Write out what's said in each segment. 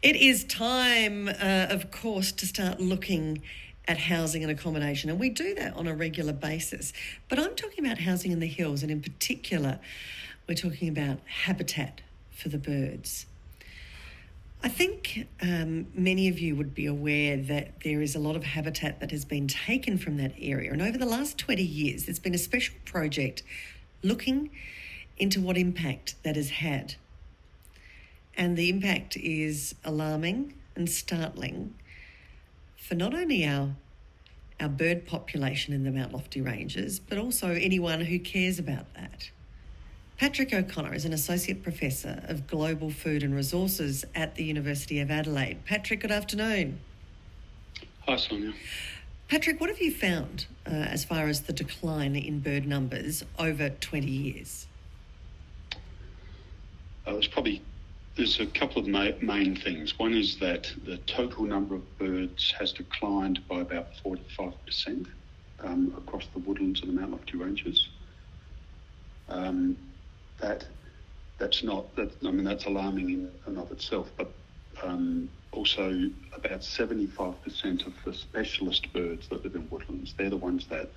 It is time, of course, to start looking at housing and accommodation, and we do that on a regular basis. But I'm talking about housing in the hills, and in particular, we're talking about habitat for the birds. I think many of you would be aware that there is a lot of habitat that has been taken from that area, and over the last 20 years, there's been a special project looking into what impact that has had. And the impact is alarming and startling for not only our bird population in the Mount Lofty Ranges, but also anyone who cares about that. Patrick O'Connor is an Associate Professor of Global Food and Resources at the University of Adelaide. Patrick, good afternoon. Hi, Sonya. Patrick, what have you found as far as the decline in bird numbers over 20 years? There's a couple of main things. One is that the total number of birds has declined by about 45% across the woodlands and the Mount Lofty Ranges. That's alarming in and of itself, but also about 75% of the specialist birds that live in woodlands, they're the ones that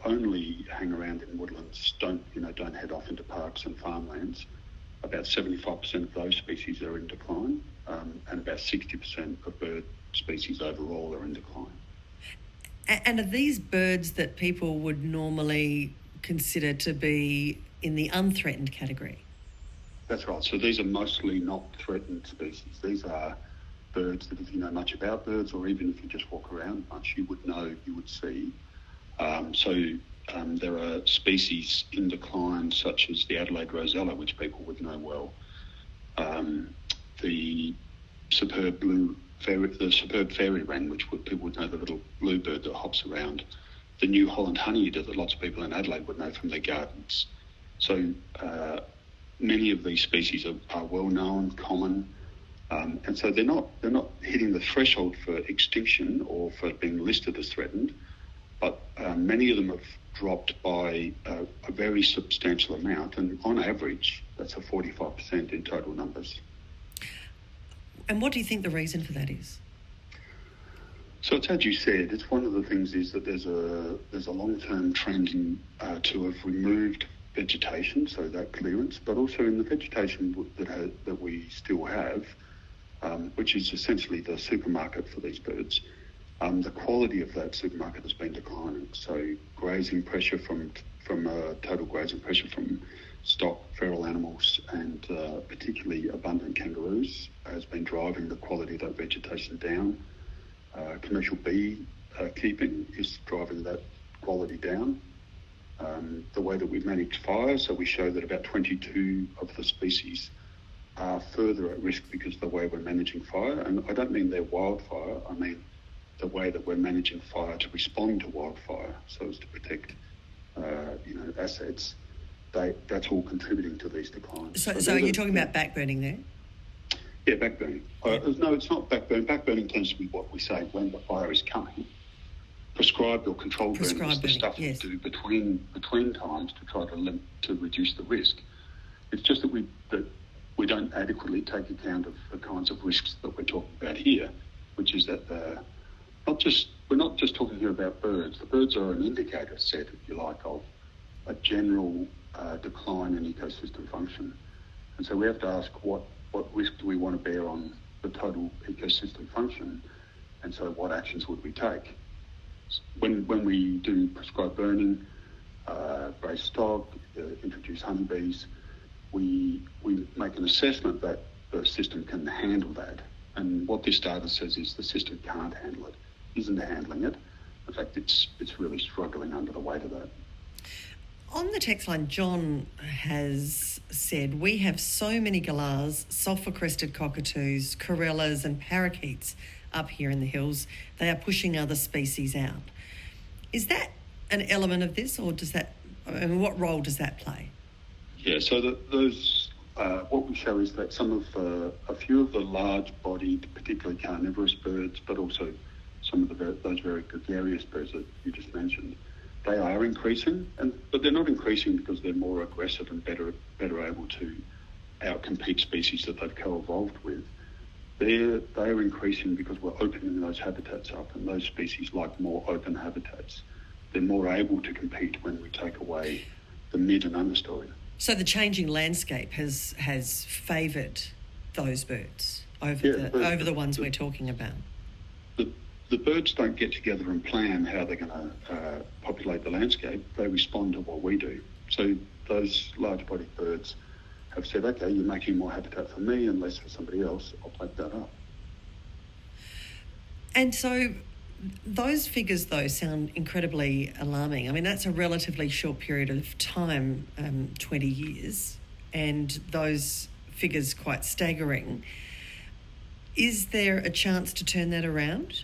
only hang around in woodlands, don't head off into parks and farmlands. About 75% of those species are in decline, and about 60% of bird species overall are in decline. And are these birds that people would normally consider to be in the unthreatened category? That's right. So these are mostly not threatened species. These are birds that, if you know much about birds, or even if you just walk around much, you would see. There are species in decline, such as the Adelaide rosella, which people would know well. The superb fairy wren, which people would know, the little blue bird that hops around. The New Holland honeyeater that lots of people in Adelaide would know from their gardens. So many of these species are well known, common, and so they're not hitting the threshold for extinction or for being listed as threatened. But many of them have dropped by a very substantial amount, and on average, that's a 45% in total numbers. And what do you think the reason for that is? So it's as you said. It's one of the things is that there's a long-term trend to have removed vegetation, so that clearance, but also in the vegetation that we still have, which is essentially the supermarket for these birds. The quality of that supermarket has been declining. So grazing pressure from total grazing pressure from stock feral animals and particularly abundant kangaroos has been driving the quality of that vegetation down. Commercial bee keeping is driving that quality down. The way that we manage fire, so we show that about 22 of the species are further at risk because of the way we're managing fire. And I don't mean they're wildfire, I mean the way that we're managing fire to respond to wildfire, so as to protect, assets. That's all contributing to these declines. So are you talking about backburning there? Yeah, backburning. No, it's not backburning. Backburning tends to be what we say when the fire is coming. Prescribed or controlled burning is the stuff we do between times to try to reduce the risk. It's just that we don't adequately take account of the kinds of risks that we're talking about here, which is that we're not just talking here about birds. The birds are an indicator set, if you like, of a general decline in ecosystem function. And so we have to ask what risk do we want to bear on the total ecosystem function, and so what actions would we take? When we do prescribed burning, raise stock, introduce honeybees, we make an assessment that the system can handle that. And what this data says is the system can't handle it, isn't handling it. In fact, it's really struggling under the weight of that. On the text line, John has said, we have so many galahs, sulphur-crested cockatoos, corellas and parakeets up here in the hills. They are pushing other species out. Is that an element of this, or what role does that play? Yeah, so what we show is that a few of the large-bodied, particularly carnivorous birds, but also some of those very gregarious birds that you just mentioned, they are increasing, but they're not increasing because they're more aggressive and better able to outcompete species that they've co-evolved with. they're increasing because we're opening those habitats up, and those species like more open habitats. They're more able to compete when we take away the mid and understory. So the changing landscape has favoured those birds over the ones we're talking about. The birds don't get together and plan how they're going to populate the landscape. They respond to what we do. So those large-bodied birds have said, okay, you're making more habitat for me and less for somebody else. I'll take that up. And so those figures, though, sound incredibly alarming. I mean, that's a relatively short period of time, 20 years, and those figures quite staggering. Is there a chance to turn that around?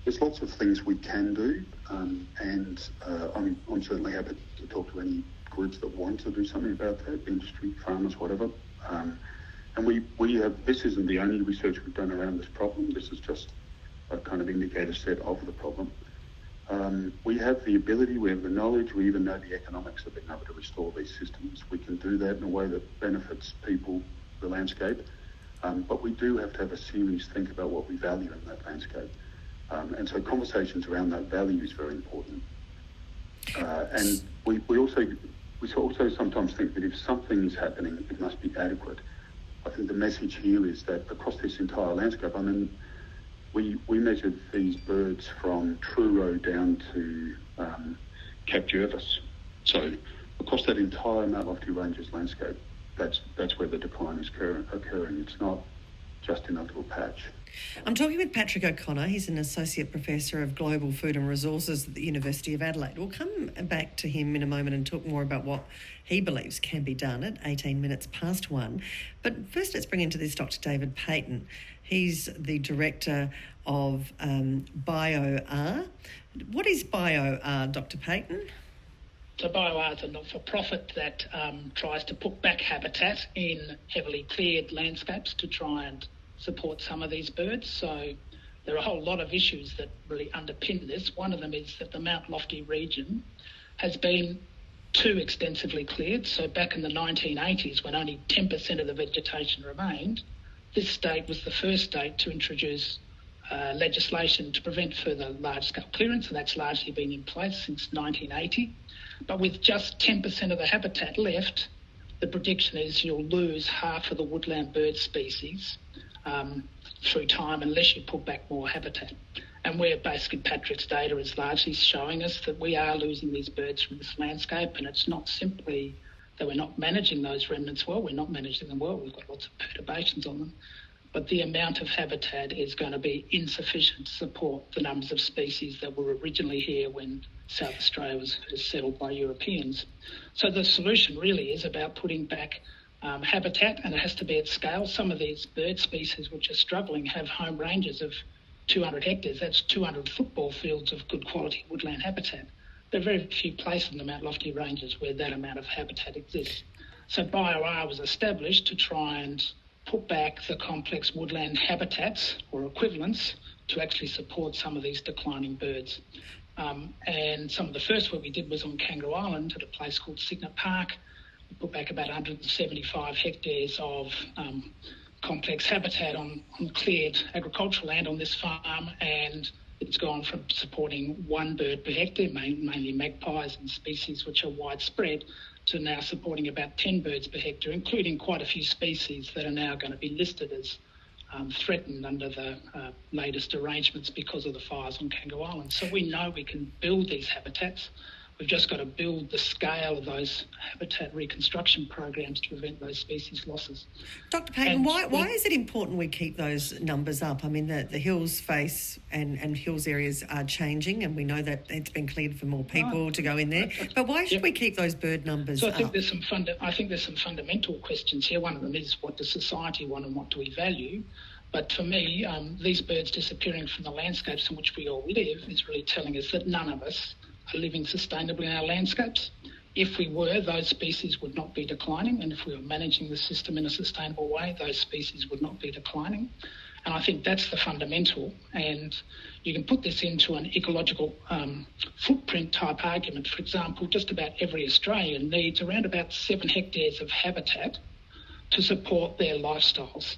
There's lots of things we can do, and I'm certainly happy to talk to any groups that want to do something about that, industry, farmers, whatever. And we have, this isn't the only research we've done around this problem. This is just a kind of indicator set of the problem. We have the ability, we have the knowledge, we even know the economics of being able to restore these systems. We can do that in a way that benefits people, the landscape, but we do have to have a serious think about what we value in that landscape. And so conversations around that value is very important. And we also sometimes think that if something is happening, it must be adequate. I think the message here is that across this entire landscape, I mean, we measured these birds from Truro down to Cape Jervis. So across that entire Mount Lofty Ranges landscape, that's where the decline is occurring. It's not just in a little patch. I'm talking with Patrick O'Connor. He's an Associate Professor of Global Food and Resources at the University of Adelaide. We'll come back to him in a moment and talk more about what he believes can be done at 18 minutes past 1. But first, let's bring into this Dr. David Payton. He's the Director of BioR. What is BioR, Dr. Payton? So BioR is a not-for-profit that tries to put back habitat in heavily cleared landscapes to try and support some of these birds. So there are a whole lot of issues that really underpin this. One of them is that the Mount Lofty region has been too extensively cleared. So back in the 1980s, when only 10% of the vegetation remained, this state was the first state to introduce legislation to prevent further large-scale clearance, and that's largely been in place since 1980. But with just 10% of the habitat left, the prediction is you'll lose half of the woodland bird species through time unless you put back more habitat. And where basically Patrick's data is largely showing us that we are losing these birds from this landscape, and it's not simply that we're not managing those remnants well, we're not managing them well, we've got lots of perturbations on them, but the amount of habitat is going to be insufficient to support the numbers of species that were originally here when South Australia was settled by Europeans. So the solution really is about putting back habitat, and it has to be at scale. Some of these bird species which are struggling have home ranges of 200 hectares. That's 200 football fields of good quality woodland habitat. There are very few places in the Mount Lofty Ranges where that amount of habitat exists. So BioR was established to try and put back the complex woodland habitats or equivalents to actually support some of these declining birds. And some of the first work we did was on Kangaroo Island at a place called Cygnet Park. We put back about 175 hectares of complex habitat on cleared agricultural land on this farm, and it's gone from supporting one bird per hectare, mainly magpies and species which are widespread, to now supporting about 10 birds per hectare, including quite a few species that are now going to be listed as threatened under the latest arrangements because of the fires on Kangaroo Island. So we know we can build these habitats. We've just got to build the scale of those habitat reconstruction programs to prevent those species losses. Dr. Payton, why is it important we keep those numbers up? I mean, the hills face and hills areas are changing, and we know that it's been cleared for more people to go in there. But why should we keep those bird numbers up? I think there's some fundamental questions here. One of them is, what does society want and what do we value? But for me, these birds disappearing from the landscapes in which we all live is really telling us that none of us are living sustainably in our landscapes. If we were, those species would not be declining, and if we were managing the system in a sustainable way, those species would not be declining. And I think that's the fundamental, and you can put this into an ecological footprint type argument. For example, just about every Australian needs around about 7 hectares of habitat to support their lifestyles.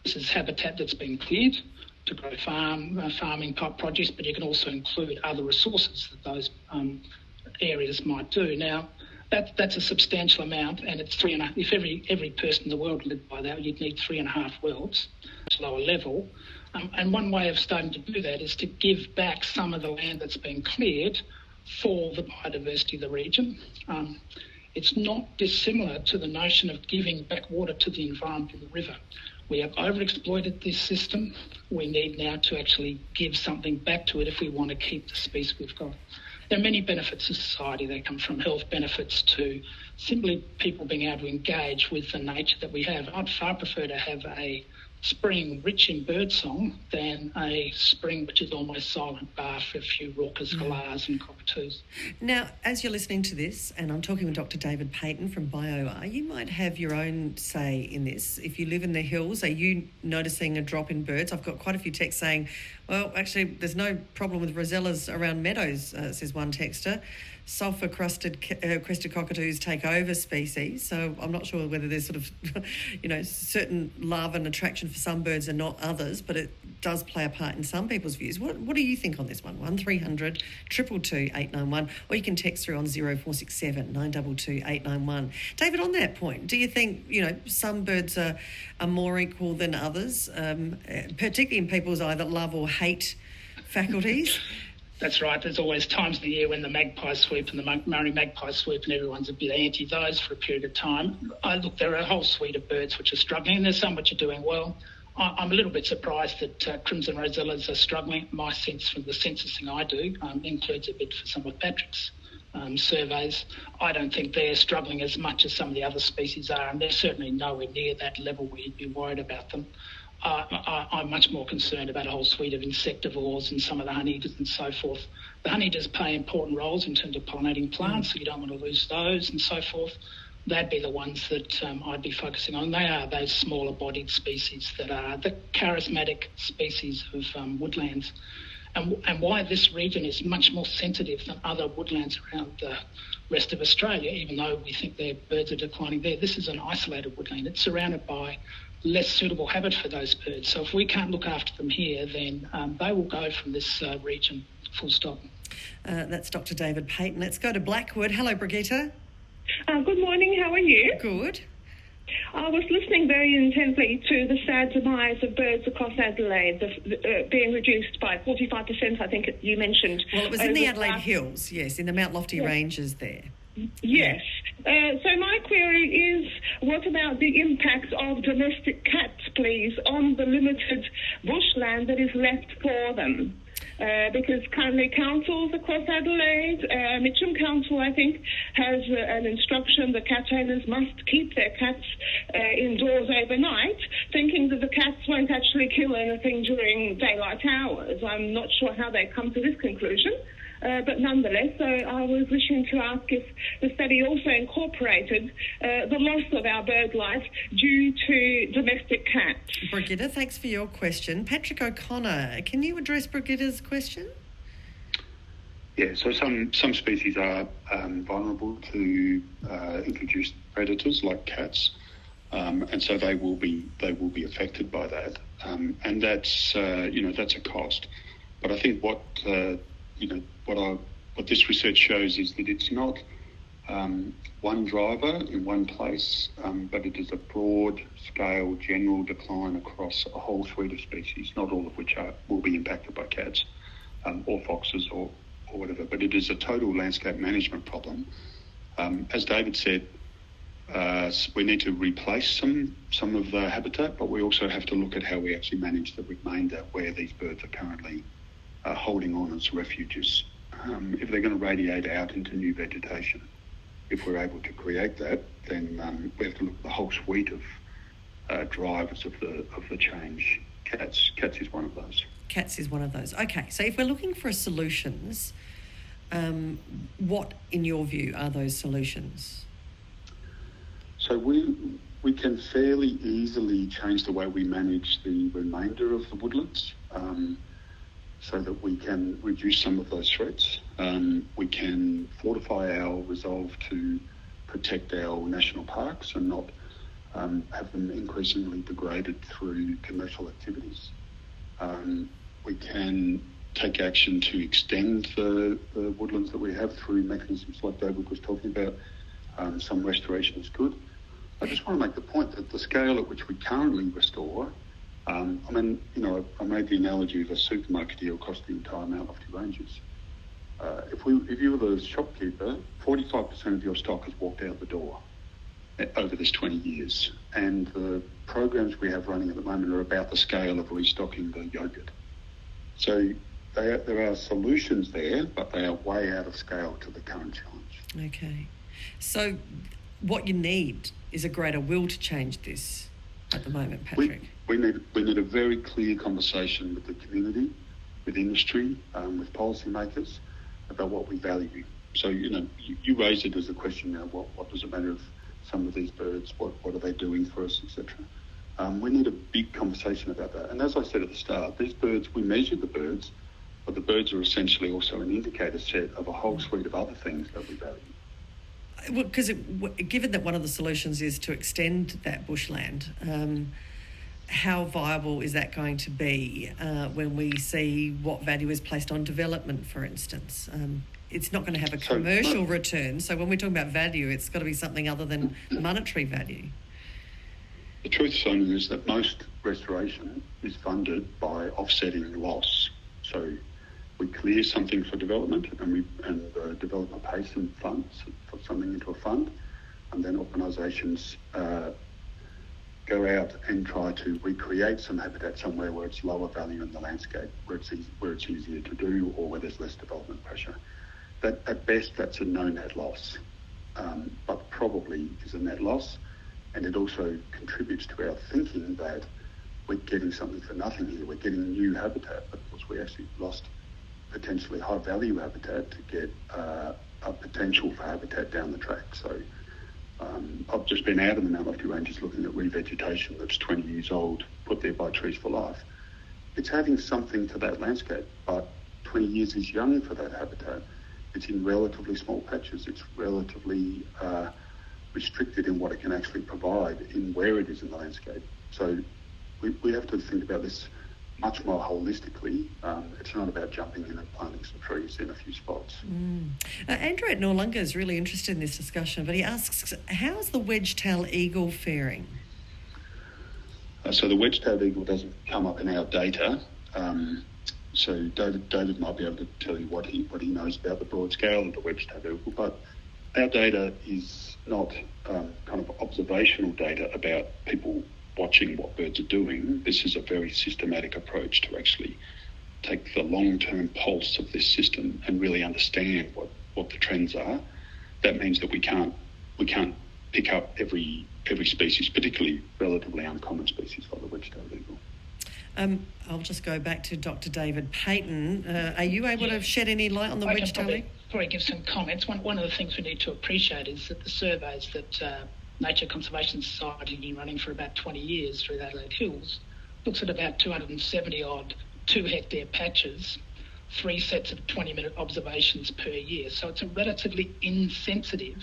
this is habitat that's been cleared to grow farming type produce, but you can also include other resources that those areas might do. Now, that's a substantial amount, and it's 3.5. If every person in the world lived by that, you'd need 3.5 worlds, much lower level. And one way of starting to do that is to give back some of the land that's been cleared for the biodiversity of the region. It's not dissimilar to the notion of giving back water to the environment in the river. We have overexploited this system. We need now to actually give something back to it if we want to keep the species we've got. There are many benefits to society. They come from health benefits to simply people being able to engage with the nature that we have. I'd far prefer to have a spring rich in birdsong than a spring which is almost silent, bar for a few raucous galahs and cockatoos. Now, as you're listening to this, and I'm talking with Dr. David Payton from BioR, you might have your own say in this. If you live in the hills, are you noticing a drop in birds? I've got quite a few texts saying, well, actually, there's no problem with rosellas around meadows, says one texter. Sulphur-crested cockatoos take over species, so I'm not sure whether there's sort of, certain love and attraction for some birds and not others, but it does play a part in some people's views. What do you think on this one? 1300 222 891, or you can text through on 0467 922 891. David, on that point, do you think, some birds are more equal than others, particularly in people's either love or hate faculties? That's right. There's always times of the year when the magpies swoop and the Murray magpies swoop and everyone's a bit anti those for a period of time. Look, there are a whole suite of birds which are struggling, and there's some which are doing well. I'm a little bit surprised that crimson rosellas are struggling. My sense from the censusing I do includes a bit for some of Patrick's surveys. I don't think they're struggling as much as some of the other species are, and they're certainly nowhere near that level where you'd be worried about them. I'm much more concerned about a whole suite of insectivores and some of the honeyeaters and so forth. The honeyeaters play important roles in terms of pollinating plants, so you don't want to lose those and so forth. They'd be the ones that I'd be focusing on. They are those smaller-bodied species that are the charismatic species of woodlands. And why this region is much more sensitive than other woodlands around the rest of Australia, even though we think their birds are declining there. This is an isolated woodland. It's surrounded by less suitable habit for those birds. So if we can't look after them here, then they will go from this region, full stop. That's Dr. David Payton. Let's go to Blackwood. Hello, Brigitte. Good morning. How are you? Good. I was listening very intently to the sad demise of birds across Adelaide, being reduced by 45%, I think you mentioned. Well, it was in the Adelaide Hills, yes, in the Mount Lofty Ranges there. Yes. So my query is, what about the impact of domestic cats, please, on the limited bushland that is left for them? Because currently councils across Adelaide, Mitcham Council, I think, has an instruction that cat owners must keep their cats indoors overnight, thinking that the cats won't actually kill anything during daylight hours. I'm not sure how they come to this conclusion. But nonetheless, so I was wishing to ask if the study also incorporated the loss of our bird life due to domestic cats. Brigitte, thanks for your question. Patrick O'Connor, can you address Brigitte's question? Yeah, so some species are vulnerable to introduced predators like cats, and so they will be affected by that, and that's that's a cost. But I think what this research shows is that it's not one driver in one place, but it is a broad-scale general decline across a whole suite of species, not all of which will be impacted by cats or foxes or whatever, but it is a total landscape management problem. As David said, we need to replace some of the habitat, but we also have to look at how we actually manage the remainder where these birds are currently holding on as refuges. If they're going to radiate out into new vegetation, if we're able to create that, then we have to look at the whole suite of drivers of the change. Cats is one of those. Cats is one of those. Okay, so if we're looking for solutions, what, in your view, are those solutions? So we can fairly easily change the way we manage the remainder of the woodlands, so that we can reduce some of those threats. We can fortify our resolve to protect our national parks and not have them increasingly degraded through commercial activities. We can take action to extend the woodlands that we have through mechanisms like David was talking about. Some restoration is good. I just want to make the point that the scale at which we currently restore, I made the analogy of a supermarket deal across the entire Mount Lofty Ranges. If you were the shopkeeper, 45% of your stock has walked out the door over this 20 years. And the programs we have running at the moment are about the scale of restocking the yogurt. So there are solutions there, but they are way out of scale to the current challenge. Okay. So what you need is a greater will to change this at the moment, Patrick. We need a very clear conversation with the community, with industry, with policymakers about what we value. So, you raised it as a question now, what does it matter if some of these birds, what are they doing for us, etc. We need a big conversation about that. And as I said at the start, these birds, we measure the birds, but the birds are essentially also an indicator set of a whole suite of other things that we value. Well, because given that one of the solutions is to extend that bushland, how viable is that going to be when we see what value is placed on development, for instance? It's not going to have a commercial return. So when we're talking about value, it's got to be something other than monetary value. The truth, Sonya, is that most restoration is funded by offsetting loss. So we clear something for development, and the developer pays some funds, put something into a fund, and then organisations go out and try to recreate some habitat somewhere where it's lower value in the landscape, where it's easier to do, or where there's less development pressure. That at best, that's a no net loss, but probably is a net loss, and it also contributes to our thinking that we're getting something for nothing here. We're getting new habitat, but of course we actually lost potentially high value habitat to get a potential for habitat down the track. So I've just been out in the Mount Lofty Ranges looking at revegetation that's 20 years old, put there by Trees for Life. It's adding something to that landscape, but 20 years is young for that habitat. It's in relatively small patches. It's relatively restricted in what it can actually provide in where it is in the landscape. So we have to think about this much more holistically. It's not about jumping in and planting some trees in a few spots. Andrew at Noarlunga is really interested in this discussion, but he asks, how's the wedge-tail eagle faring? So the wedge-tailed eagle doesn't come up in our data. So David might be able to tell you what he knows about the broad scale of the wedge-tailed eagle, but our data is not kind of observational data about people watching what birds are doing. This is a very systematic approach to actually take the long-term pulse of this system and really understand what the trends are. That means that we can't pick up every species, particularly relatively uncommon species like the wedge-tailed eagle. I'll just go back to Dr. David Payton. Are you able to shed any light on the wedge-tailed eagle? Probably give some comments. One of the things we need to appreciate is that the surveys that Nature Conservation Society has been running for about 20 years through the Adelaide Hills looks at about 270 odd 2-hectare patches, 3 sets of 20-minute observations per year. So it's a relatively insensitive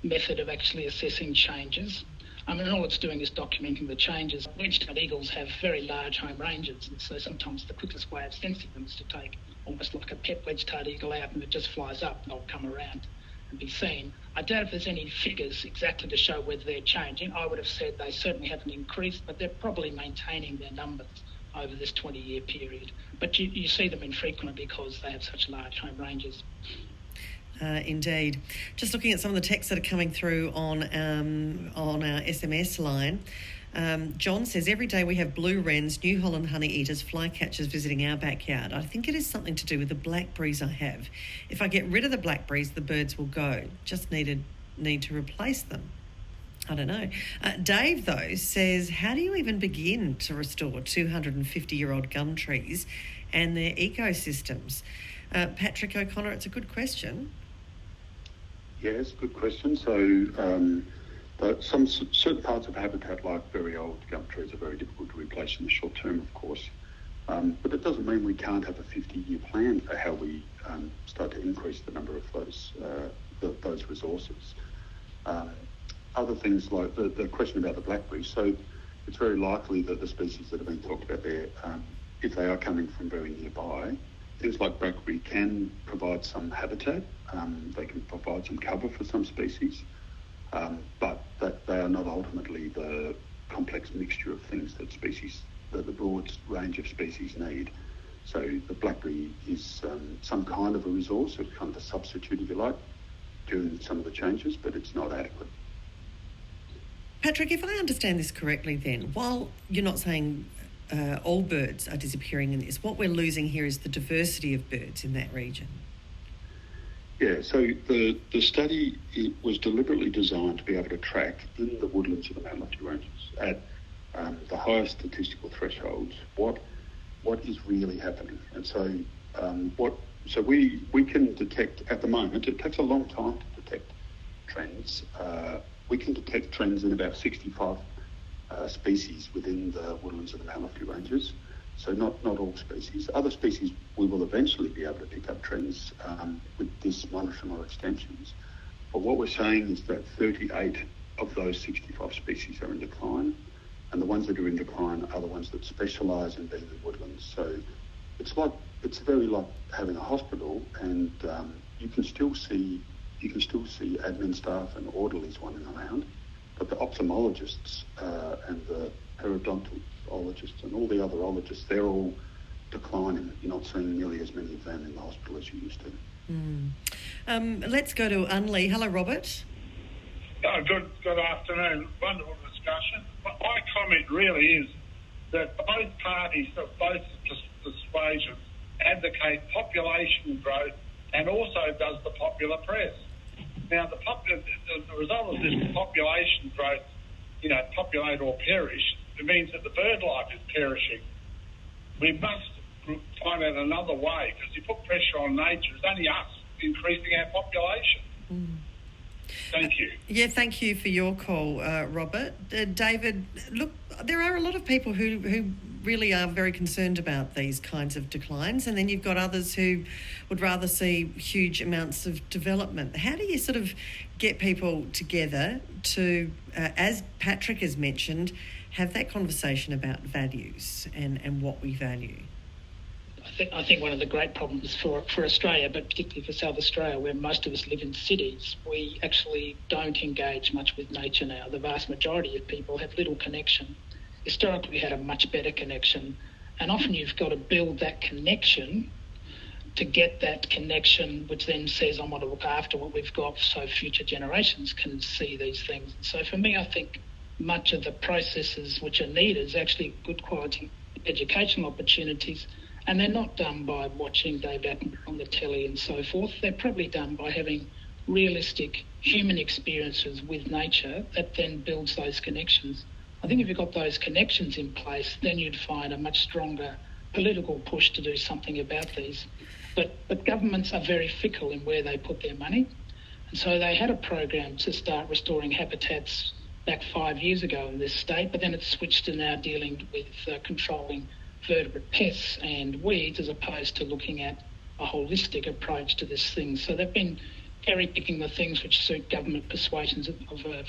method of actually assessing changes. And all it's doing is documenting the changes. Wedge-tailed eagles have very large home ranges, and so sometimes the quickest way of sensing them is to take almost like a pet wedge-tailed eagle out, and it just flies up and they'll come around and be seen. I doubt if there's any figures exactly to show whether they're changing. I would have said they certainly haven't increased, but they're probably maintaining their numbers over this 20-year period. But you see them infrequently because they have such large home ranges. Indeed. Just looking at some of the texts that are coming through on our SMS line. John says, every day we have blue wrens, New Holland honeyeaters, flycatchers visiting our backyard. I think it is something to do with the blackberries I have. If I get rid of the blackberries, the birds will go. Just need to replace them. I don't know. Dave, though, says, how do you even begin to restore 250-year-old gum trees and their ecosystems? Patrick O'Connor, it's a good question. Yes, good question. So but some certain parts of habitat, like very old gum trees, are very difficult to replace in the short term, of course. But it doesn't mean we can't have a 50-year plan for how we start to increase the number of those resources. other things like the question about the blackberries. So it's very likely that the species that have been talked about there, if they are coming from very nearby, things like blackberry can provide some habitat. They can provide some cover for some species, but that they are not ultimately the complex mixture of things that the broad range of species need. So the blackberry is some kind of a resource, it's kind of a substitute, if you like, during some of the changes, but it's not adequate. Patrick, if I understand this correctly then, while you're not saying all birds are disappearing in this, what we're losing here is the diversity of birds in that region. Yeah, so the study was deliberately designed to be able to track in the woodlands of the Mount Lofty Ranges at the highest statistical thresholds what is really happening. And so we can detect at the moment, it takes a long time to detect trends. We can detect trends in about 65 species within the woodlands of the Mount Lofty Ranges. So not all species. Other species we will eventually be able to pick up trends with this monitoring or extensions. But what we're saying is that 38 of those 65 species are in decline, and the ones that are in decline are the ones that specialise in being in woodlands. So it's very like having a hospital, and you can still see admin staff and orderlies wandering around, but the ophthalmologists and the periodontologists and all the other ologists, they're all declining. You're not seeing nearly as many of them in the hospital as you used to. Let's go to Unley. Hello, Robert. Oh, good afternoon. Wonderful discussion. My comment really is that both parties of both persuasions advocate population growth and also does the popular press. Now, the result of this population growth, populate or perish, it means that the bird life is perishing. We must find out another way, because you put pressure on nature, it's only us increasing our population. Thank you. Yeah, thank you for your call, Robert. David, look, there are a lot of people who really are very concerned about these kinds of declines, and then you've got others who would rather see huge amounts of development. How do you sort of get people together to, as Patrick has mentioned, have that conversation about values and what we value? I think one of the great problems for Australia, but particularly for South Australia, where most of us live in cities, we actually don't engage much with nature now. The vast majority of people have little connection. Historically, we had a much better connection, and often you've got to build that connection to get that connection, which then says, I want to look after what we've got so future generations can see these things. So for me, I think much of the processes which are needed is actually good quality educational opportunities. And they're not done by watching Dave Attenborough on the telly and so forth. They're probably done by having realistic human experiences with nature that then builds those connections. I think if you've got those connections in place, then you'd find a much stronger political push to do something about these. But governments are very fickle in where they put their money. And so they had a program to start restoring habitats back 5 years ago in this state, but then it switched to now dealing with controlling vertebrate pests and weeds, as opposed to looking at a holistic approach to this thing. So they've been cherry picking the things which suit government persuasions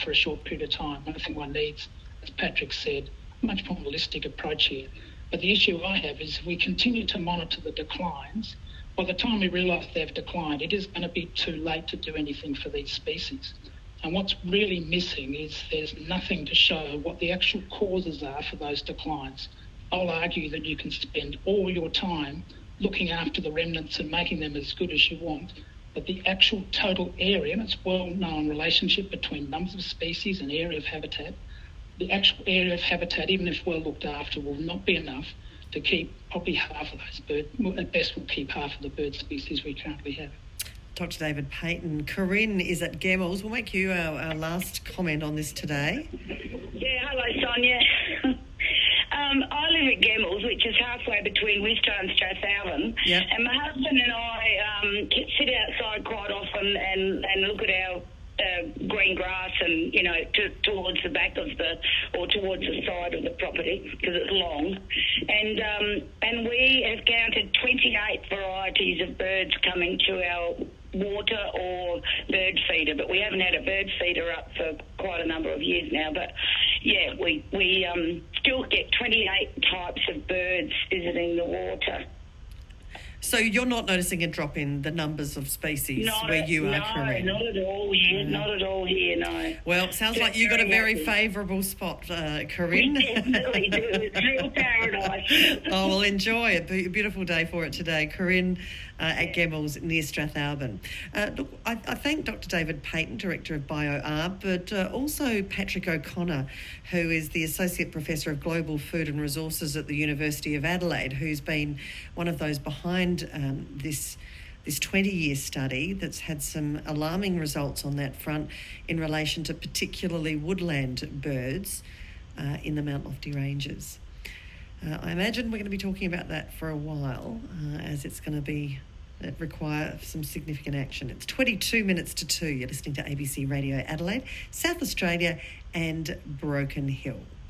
for a short period of time. I think one needs, as Patrick said, a much more holistic approach here. But the issue I have is we continue to monitor the declines. By the time we realise they've declined, it is going to be too late to do anything for these species. And what's really missing is there's nothing to show what the actual causes are for those declines. I'll argue that you can spend all your time looking after the remnants and making them as good as you want, but the actual total area, and it's well-known relationship between numbers of species and area of habitat, the actual area of habitat, even if well looked after, will not be enough to keep probably half of those birds. At best, we'll keep half of the bird species we currently have. Dr. David Payton. Corinne is at Gemmels. We'll make you our last comment on this today. Yeah, hello, Sonya. I live at Gemmels, which is halfway between Worcester and Strathallan. Yep. And my husband and I sit outside quite often and look at our green grass and, towards the back of towards the side of the property, because it's long. And we have counted 28 varieties of birds coming to our water or bird feeder, but we haven't had a bird feeder up for quite a number of years now. But yeah, we still get 28 types of birds visiting the water. So you're not noticing a drop in the numbers of species where you are, Corinne? No, not at all here. Not at all here, no. Well, sounds like you got a very favourable spot, Corinne. We definitely do. It's real paradise. Oh, well, enjoy it. Beautiful day for it today. Corinne at Gemmels near Strathalbyn. Look, I thank Dr. David Payton, Director of BioArt, but also Patrick O'Connor, who is the Associate Professor of Global Food and Resources at the University of Adelaide, who's been one of those behind this 20-year study that's had some alarming results on that front in relation to particularly woodland birds in the Mount Lofty Ranges. I imagine we're going to be talking about that for a while, as it's going to require some significant action. It's 22 minutes to 2. You're listening to ABC Radio Adelaide, South Australia and Broken Hill.